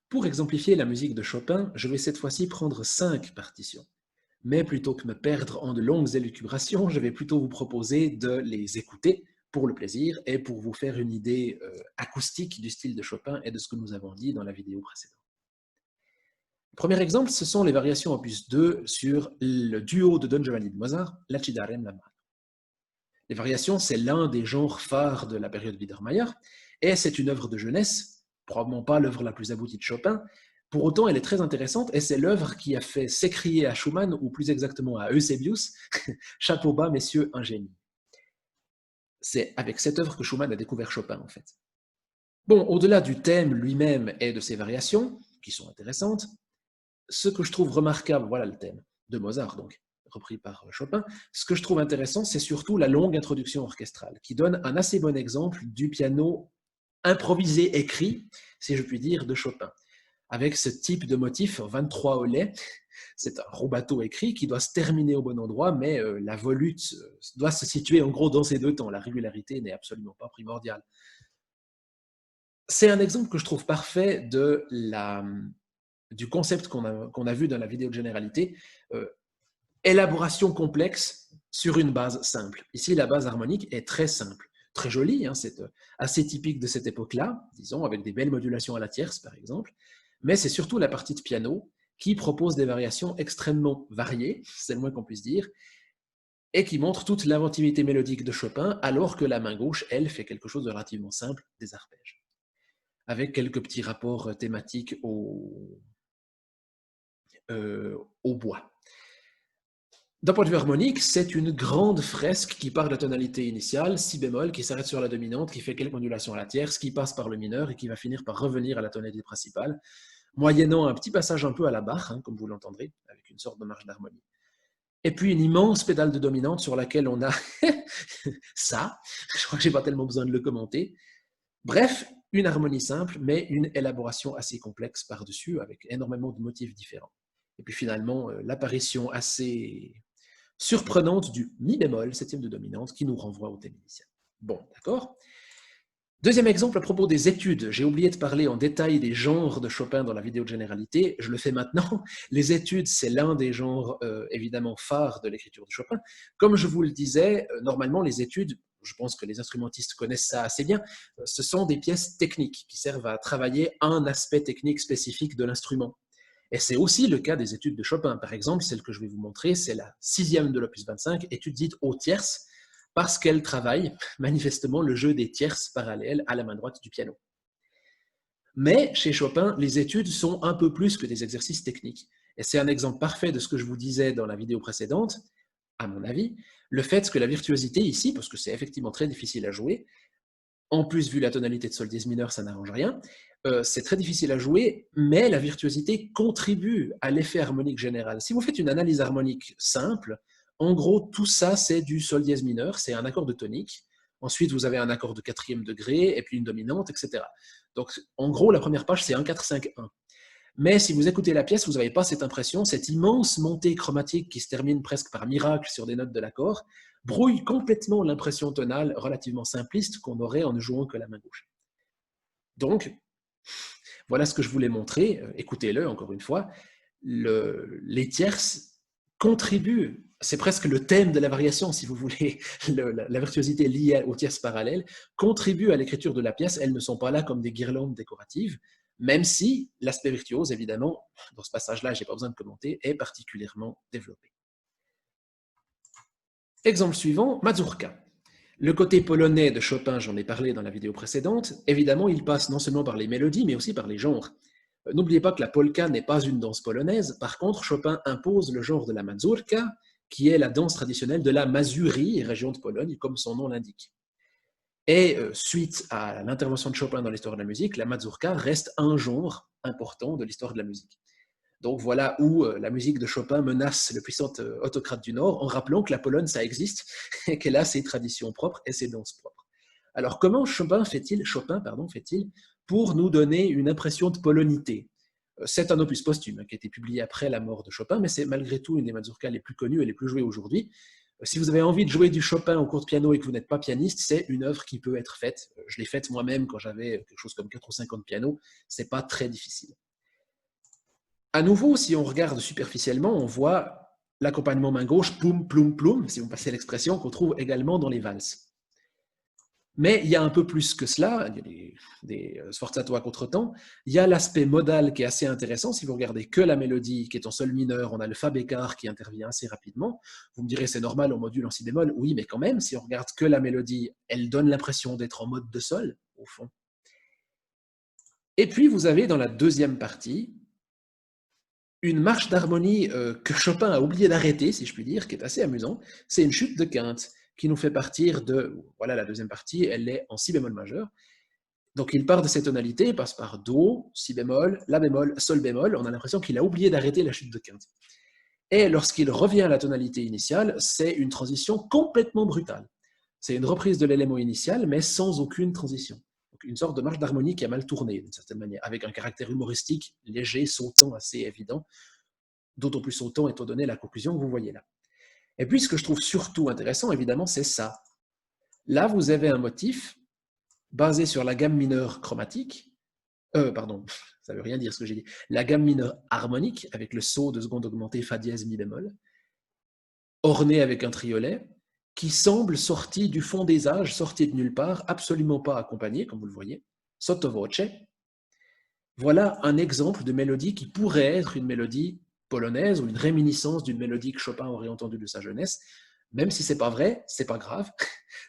Pour exemplifier la musique de Chopin, je vais cette fois-ci prendre 5 partitions. Mais plutôt que me perdre en de longues élucubrations, je vais plutôt vous proposer de les écouter pour le plaisir et pour vous faire une idée acoustique du style de Chopin et de ce que nous avons dit dans la vidéo précédente. Le premier exemple, ce sont les variations opus 2 sur le duo de Don Giovanni de Mozart, La ci darem la mano. Les variations, c'est l'un des genres phares de la période Biedermeier, et c'est une œuvre de jeunesse, probablement pas l'œuvre la plus aboutie de Chopin. Pour autant, elle est très intéressante, et c'est l'œuvre qui a fait s'écrier à Schumann, ou plus exactement à Eusebius, chapeau bas, messieurs, un génie. C'est avec cette œuvre que Schumann a découvert Chopin, en fait. Bon, au-delà du thème lui-même et de ses variations, qui sont intéressantes, ce que je trouve remarquable, voilà le thème de Mozart, donc repris par Chopin, ce que je trouve intéressant, c'est surtout la longue introduction orchestrale, qui donne un assez bon exemple du piano improvisé écrit, si je puis dire, de Chopin, avec ce type de motif 23 hollets. C'est un rubato écrit qui doit se terminer au bon endroit, mais la volute doit se situer en gros dans ces deux temps. La régularité n'est absolument pas primordiale. C'est un exemple que je trouve parfait du concept qu'on a vu dans la vidéo de généralité, élaboration complexe sur une base simple. Ici, la base harmonique est très simple, très jolie, hein, c'est assez typique de cette époque-là, disons, avec des belles modulations à la tierce, par exemple, mais c'est surtout la partie de piano qui propose des variations extrêmement variées, c'est le moins qu'on puisse dire, et qui montre toute l'inventivité mélodique de Chopin, alors que la main gauche, elle, fait quelque chose de relativement simple, des arpèges, avec quelques petits rapports thématiques au bois. D'un point de vue harmonique, c'est une grande fresque qui part de la tonalité initiale, si bémol, qui s'arrête sur la dominante, qui fait quelques modulations à la tierce, qui passe par le mineur et qui va finir par revenir à la tonalité principale, moyennant un petit passage un peu à la Bach, hein, comme vous l'entendrez, avec une sorte de marge d'harmonie. Et puis une immense pédale de dominante sur laquelle on a ça, je crois que je n'ai pas tellement besoin de le commenter. Bref, une harmonie simple, mais une élaboration assez complexe par-dessus, avec énormément de motifs différents. Et puis finalement, l'apparition assez surprenante du mi bémol, septième de dominante, qui nous renvoie au thème initial. Bon, d'accord. Deuxième exemple à propos des études. J'ai oublié de parler en détail des genres de Chopin dans la vidéo de généralité. Je le fais maintenant. Les études, c'est l'un des genres évidemment phares de l'écriture de Chopin. Comme je vous le disais, normalement, les études, je pense que les instrumentistes connaissent ça assez bien, ce sont des pièces techniques qui servent à travailler un aspect technique spécifique de l'instrument. Et c'est aussi le cas des études de Chopin. Par exemple, celle que je vais vous montrer, c'est la 6e de l'opus 25, étude dite aux tierces, parce qu'elle travaille manifestement le jeu des tierces parallèles à la main droite du piano. Mais chez Chopin, les études sont un peu plus que des exercices techniques. Et c'est un exemple parfait de ce que je vous disais dans la vidéo précédente, à mon avis, le fait que la virtuosité ici, parce que c'est effectivement très difficile à jouer, en plus, vu la tonalité de sol dièse mineur, ça n'arrange rien. C'est très difficile à jouer, mais la virtuosité contribue à l'effet harmonique général. Si vous faites une analyse harmonique simple, en gros, tout ça, c'est du sol dièse mineur, c'est un accord de tonique. Ensuite, vous avez un accord de quatrième degré, et puis une dominante, etc. Donc, en gros, la première page, c'est 1, 4, 5, 1. Mais si vous écoutez la pièce, vous n'avez pas cette impression, cette immense montée chromatique qui se termine presque par miracle sur des notes de l'accord, brouille complètement l'impression tonale relativement simpliste qu'on aurait en ne jouant que la main gauche. Donc, voilà ce que je voulais montrer. Écoutez-le encore une fois. Les tierces contribuent, c'est presque le thème de la variation, si vous voulez, la virtuosité liée aux tierces parallèles, contribue à l'écriture de la pièce. Elles ne sont pas là comme des guirlandes décoratives, même si l'aspect virtuose, évidemment, dans ce passage-là, je n'ai pas besoin de commenter, est particulièrement développé. Exemple suivant, Mazurka. Le côté polonais de Chopin, j'en ai parlé dans la vidéo précédente, évidemment, il passe non seulement par les mélodies, mais aussi par les genres. N'oubliez pas que la polka n'est pas une danse polonaise, par contre, Chopin impose le genre de la mazurka, qui est la danse traditionnelle de la Mazurie, région de Pologne, comme son nom l'indique. Et suite à l'intervention de Chopin dans l'histoire de la musique, la mazurka reste un genre important de l'histoire de la musique. Donc voilà où la musique de Chopin menace le puissant autocrate du Nord, en rappelant que la Pologne, ça existe, et qu'elle a ses traditions propres et ses danses propres. Alors comment Chopin fait-il pour nous donner une impression de polonité? C'est un opus posthume qui a été publié après la mort de Chopin, mais c'est malgré tout une des mazurkas les plus connues et les plus jouées aujourd'hui. Si vous avez envie de jouer du Chopin au cours de piano et que vous n'êtes pas pianiste, c'est une œuvre qui peut être faite. Je l'ai faite moi-même quand j'avais quelque chose comme 4 ou 5 ans de piano. C'est pas très difficile. À nouveau, si on regarde superficiellement, on voit l'accompagnement main gauche, ploum, ploum, ploum, si vous passez l'expression, qu'on trouve également dans les valses. Mais il y a un peu plus que cela, il y a des sforzato à contretemps, il y a l'aspect modal qui est assez intéressant. Si vous regardez que la mélodie qui est en sol mineur, on a le fa bécard qui intervient assez rapidement. Vous me direz c'est normal, on module en si bémol. Oui, mais quand même, si on regarde que la mélodie, elle donne l'impression d'être en mode de sol, au fond. Et puis vous avez dans la deuxième partie une marche d'harmonie que Chopin a oublié d'arrêter, si je puis dire, qui est assez amusant. C'est une chute de quinte qui nous fait partir de, voilà la deuxième partie, elle est en si bémol majeur. Donc il part de ces tonalités, il passe par Do, Si bémol, La bémol, Sol bémol. On a l'impression qu'il a oublié d'arrêter la chute de quinte. Et lorsqu'il revient à la tonalité initiale, c'est une transition complètement brutale. C'est une reprise de l'élément initial, mais sans aucune transition. Donc une sorte de marche d'harmonie qui a mal tourné, d'une certaine manière, avec un caractère humoristique, léger, sautant, assez évident, d'autant plus sautant étant donné la conclusion que vous voyez là. Et puis ce que je trouve surtout intéressant, évidemment, c'est ça. Là, vous avez un motif basé sur la gamme mineure chromatique, pardon, ça ne veut rien dire ce que j'ai dit, la gamme mineure harmonique, avec le saut de seconde augmentée Fa dièse Mi bémol, orné avec un triolet, qui semble sorti du fond des âges, sorti de nulle part, absolument pas accompagné, comme vous le voyez, sotto voce. Voilà un exemple de mélodie qui pourrait être une mélodie polonaise ou une réminiscence d'une mélodie que Chopin aurait entendue de sa jeunesse. Même si c'est pas vrai, c'est pas grave.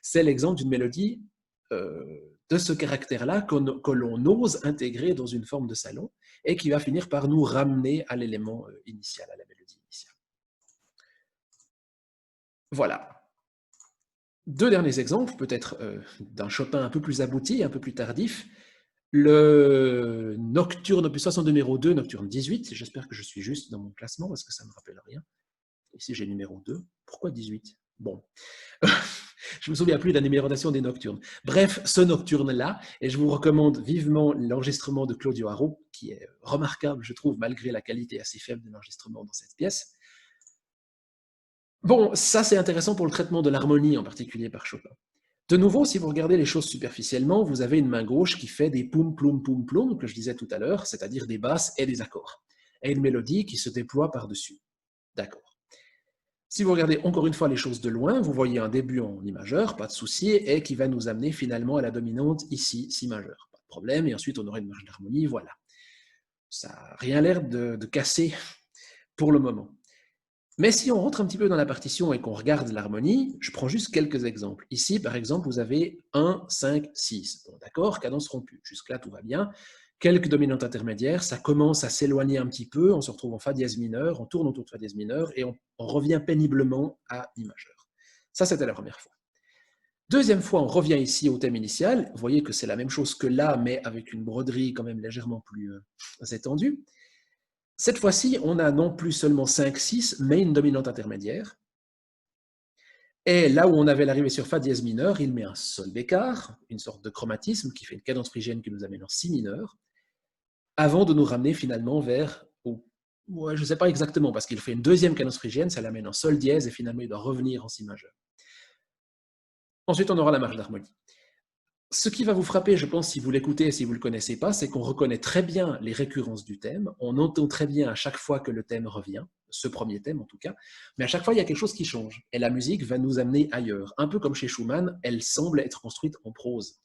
C'est l'exemple d'une mélodie de ce caractère-là que l'on ose intégrer dans une forme de salon et qui va finir par nous ramener à l'élément initial, à la mélodie initiale. Voilà. Deux derniers exemples, peut-être d'un Chopin un peu plus abouti, un peu plus tardif. Le Nocturne opus 62 numéro 2, Nocturne 18. J'espère que je suis juste dans mon classement parce que ça ne me rappelle rien. Ici, j'ai numéro 2. Pourquoi 18? Bon. Je ne me souviens plus de la numérotation des nocturnes. Bref, ce nocturne-là, et je vous recommande vivement l'enregistrement de Claudio Haro, qui est remarquable, je trouve, malgré la qualité assez faible de l'enregistrement dans cette pièce. Bon, ça c'est intéressant pour le traitement de l'harmonie, en particulier par Chopin. De nouveau, si vous regardez les choses superficiellement, vous avez une main gauche qui fait des poum, ploum, poum, ploum, que je disais tout à l'heure, c'est-à-dire des basses et des accords, et une mélodie qui se déploie par-dessus. D'accord. Si vous regardez encore une fois les choses de loin, vous voyez un début en Mi majeur, pas de souci, et qui va nous amener finalement à la dominante ici, Si majeur. Pas de problème, et ensuite on aurait une marche d'harmonie, voilà. Ça n'a rien l'air de casser pour le moment. Mais si on rentre un petit peu dans la partition et qu'on regarde l'harmonie, je prends juste quelques exemples. Ici, par exemple, vous avez 1, 5, 6. Bon, d'accord, cadence rompue. Jusque-là, tout va bien. Quelques dominantes intermédiaires, ça commence à s'éloigner un petit peu, on se retrouve en Fa dièse mineur, on tourne autour de Fa dièse mineur et on revient péniblement à Mi majeur. Ça, c'était la première fois. Deuxième fois, on revient ici au thème initial. Vous voyez que c'est la même chose que là, mais avec une broderie quand même légèrement plus étendue. Cette fois-ci, on a non plus seulement 5, 6, mais une dominante intermédiaire. Et là où on avait l'arrivée sur Fa dièse mineur, il met un Sol bécard, une sorte de chromatisme qui fait une cadence phrygienne qui nous amène en Si mineur, avant de nous ramener finalement vers, je ne sais pas exactement, parce qu'il fait une deuxième cadence phrygienne, ça l'amène en Sol dièse, et finalement il doit revenir en Si majeur. Ensuite, on aura la marche d'harmonie. Ce qui va vous frapper, je pense, si vous l'écoutez et si vous ne le connaissez pas, c'est qu'on reconnaît très bien les récurrences du thème, on entend très bien à chaque fois que le thème revient, ce premier thème en tout cas, mais à chaque fois il y a quelque chose qui change, et la musique va nous amener ailleurs. Un peu comme chez Schumann, elle semble être construite en prose.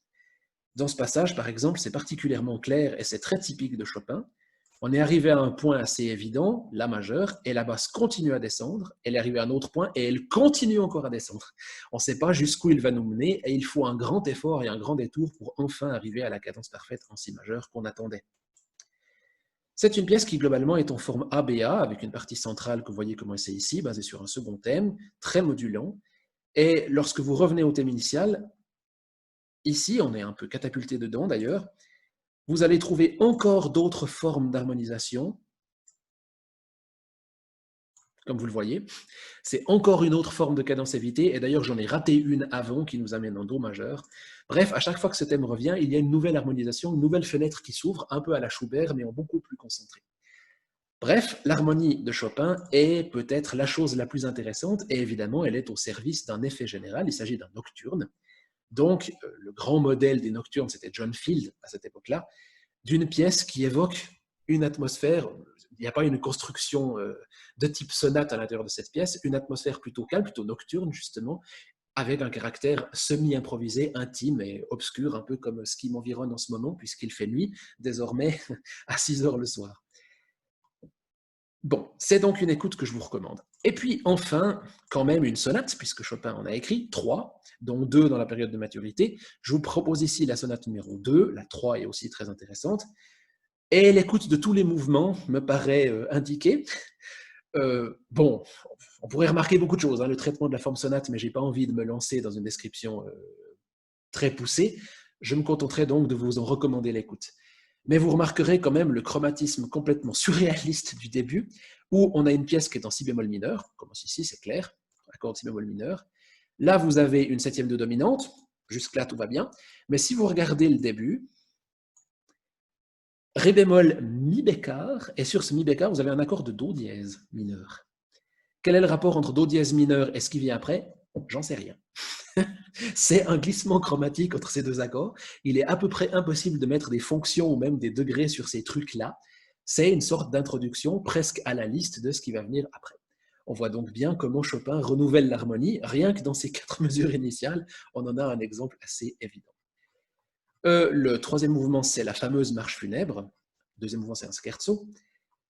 Dans ce passage, par exemple, c'est particulièrement clair et c'est très typique de Chopin. On est arrivé à un point assez évident, La majeur, et la basse continue à descendre. Elle est arrivée à un autre point et elle continue encore à descendre. On ne sait pas jusqu'où il va nous mener et il faut un grand effort et un grand détour pour enfin arriver à la cadence parfaite en Si majeur qu'on attendait. C'est une pièce qui globalement est en forme ABA avec une partie centrale que vous voyez comment c'est ici, basée sur un second thème, très modulant. Et lorsque vous revenez au thème initial, ici, on est un peu catapulté dedans d'ailleurs, vous allez trouver encore d'autres formes d'harmonisation, comme vous le voyez. C'est encore une autre forme de cadence évitée, et d'ailleurs j'en ai raté une avant qui nous amène en Do majeur. Bref, à chaque fois que ce thème revient, il y a une nouvelle harmonisation, une nouvelle fenêtre qui s'ouvre, un peu à la Schubert, mais en beaucoup plus concentrée. Bref, l'harmonie de Chopin est peut-être la chose la plus intéressante, et évidemment elle est au service d'un effet général, il s'agit d'un nocturne. Donc, le grand modèle des nocturnes, c'était John Field à cette époque-là, d'une pièce qui évoque une atmosphère, n'y a pas une construction de type sonate à l'intérieur de cette pièce, une atmosphère plutôt calme, plutôt nocturne justement, avec un caractère semi-improvisé, intime et obscur, un peu comme ce qui m'environne en ce moment, puisqu'il fait nuit, désormais, à 6 heures le soir. Bon, c'est donc une écoute que je vous recommande. Et puis enfin, quand même une sonate, puisque Chopin en a écrit 3, dont 2 dans la période de maturité. Je vous propose ici la sonate numéro 2, la 3 est aussi très intéressante. Et l'écoute de tous les mouvements me paraît indiquée. Bon, on pourrait remarquer beaucoup de choses, hein, le traitement de la forme sonate, mais je n'ai pas envie de me lancer dans une description très poussée. Je me contenterai donc de vous en recommander l'écoute. Mais vous remarquerez quand même le chromatisme complètement surréaliste du début, où on a une pièce qui est en si bémol mineur, comme ici, c'est clair, accord de si bémol mineur. Là, vous avez une septième de dominante, jusque-là, tout va bien. Mais si vous regardez le début, Ré bémol mi bécard, et sur ce mi bécard, vous avez un accord de Do dièse mineur. Quel est le rapport entre Do dièse mineur et ce qui vient après? J'en sais rien. C'est un glissement chromatique entre ces deux accords. Il est à peu près impossible de mettre des fonctions ou même des degrés sur ces trucs-là. C'est une sorte d'introduction presque à la liste de ce qui va venir après. On voit donc bien comment Chopin renouvelle l'harmonie. Rien que dans ces 4 mesures initiales, on en a un exemple assez évident. Le troisième mouvement, c'est la fameuse marche funèbre. Le deuxième mouvement, c'est un scherzo,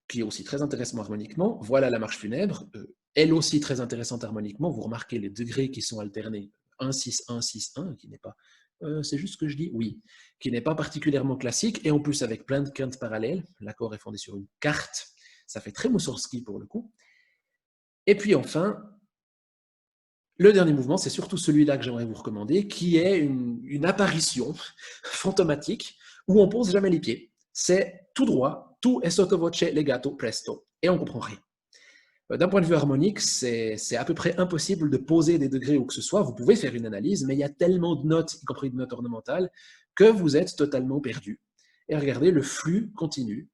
qui est aussi très intéressant harmoniquement. Voilà la marche funèbre, elle aussi très intéressante harmoniquement. Vous remarquez les degrés qui sont alternés, 1, 6, 1, 6, 1, qui n'est pas... c'est juste ce que je dis? Oui. Qui n'est pas particulièrement classique, et en plus avec plein de quintes parallèles. L'accord est fondé sur une carte. Ça fait très Moussorgsky pour le coup. Et puis enfin, le dernier mouvement, c'est surtout celui-là que j'aimerais vous recommander, qui est une apparition fantomatique où on ne pose jamais les pieds. C'est tout droit, tout est sotto voce legato presto, et on ne comprend rien. D'un point de vue harmonique, c'est à peu près impossible de poser des degrés ou que ce soit. Vous pouvez faire une analyse, mais il y a tellement de notes, y compris de notes ornementales, que vous êtes totalement perdu. Et regardez, le flux continue,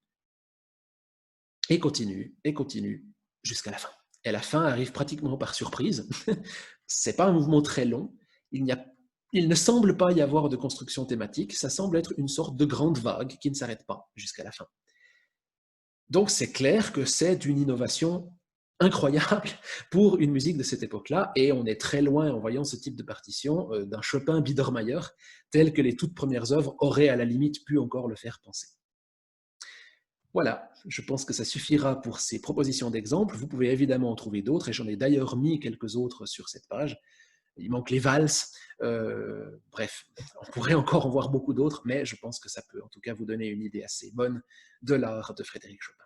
et continue, et continue, jusqu'à la fin. Et la fin arrive pratiquement par surprise. C'est pas un mouvement très long. Il ne semble pas y avoir de construction thématique. Ça semble être une sorte de grande vague qui ne s'arrête pas jusqu'à la fin. Donc c'est clair que c'est une innovation incroyable pour une musique de cette époque-là, et on est très loin, en voyant ce type de partition, d'un Chopin Biedermeier, tel que les toutes premières œuvres auraient à la limite pu encore le faire penser. Voilà, je pense que ça suffira pour ces propositions d'exemples. Vous pouvez évidemment en trouver d'autres, et j'en ai d'ailleurs mis quelques autres sur cette page. Il manque les valses, bref, on pourrait encore en voir beaucoup d'autres, mais je pense que ça peut en tout cas vous donner une idée assez bonne de l'art de Frédéric Chopin.